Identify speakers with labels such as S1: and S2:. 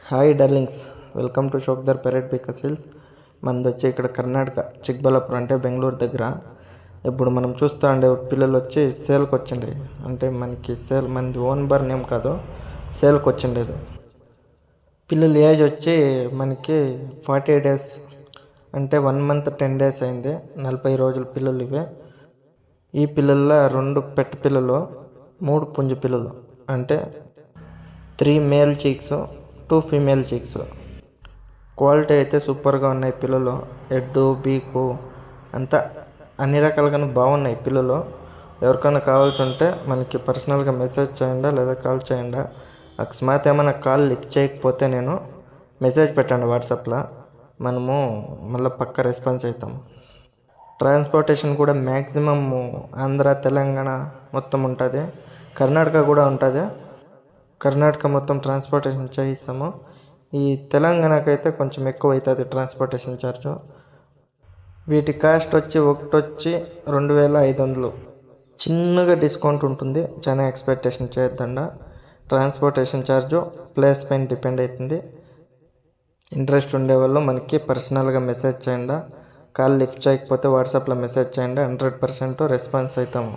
S1: Hi darlings, welcome to షోక్దర్ పెరెడ్ బికసిల్స్. మనది వచ్చి ఇక్కడ కర్ణాటక చిక్బల్లాపురం అంటే బెంగళూరు దగ్గర. ఇప్పుడు మనం చూస్తూ ఉండే పిల్లలు వచ్చి సేల్కి వచ్చిండే, అంటే మనకి సేల్ మనది ఓన్ బర్న్ ఏం కాదు, సేల్కి వచ్చిండేది. పిల్లల ఏజ్ వచ్చి మనకి 40 days, అంటే 1 month 10 days అయింది. 40 రోజుల పిల్లలు ఇవే. ఈ పిల్లల్లో 2 పెట్ట పిల్లలు, 3 పుంజు పిల్లలు, అంటే 3 male cheeks, 2 female cheeks. Quality అయితే సూపర్గా ఉన్నాయి పిల్లలు. హెడ్, బీకు అంతా అన్ని రకాలుగాను బాగున్నాయి పిల్లలు. ఎవరికైనా కావాల్సి ఉంటే మనకి పర్సనల్గా మెసేజ్ చేయండి లేదా కాల్ చేయండి. అకస్మాత్ ఏమైనా కాల్ లిఫ్ట్ చేయకపోతే నేను మెసేజ్ పెట్టండి వాట్సాప్లో, మనము మళ్ళీ పక్క రెస్పాన్స్ అవుతాము. ట్రాన్స్పోర్టేషన్ కూడా మ్యాక్సిమమ్ ఆంధ్ర, తెలంగాణ మొత్తం ఉంటుంది, కర్ణాటక కూడా ఉంటుంది. కర్ణాటక మొత్తం ట్రాన్స్పోర్టేషన్ చేయిస్తాము. ఈ తెలంగాణకు అయితే కొంచెం ఎక్కువ అవుతుంది ట్రాన్స్పోర్టేషన్ ఛార్జు. వీటి కాస్ట్ వచ్చి ఒకటి 2500. చిన్నగా డిస్కౌంట్ ఉంటుంది, చాలా ఎక్స్పెక్టేషన్ చేయొద్దండి. ట్రాన్స్పోర్టేషన్ ఛార్జు ప్లేస్ పైన డిపెండ్ అవుతుంది. ఇంట్రెస్ట్ ఉండేవాళ్ళు మనకి పర్సనల్గా మెసేజ్ చేయండి. కాల్ లిఫ్ట్ చేయకపోతే వాట్సాప్లో మెసేజ్ చేయండి, 100% రెస్పాన్స్ అవుతాము.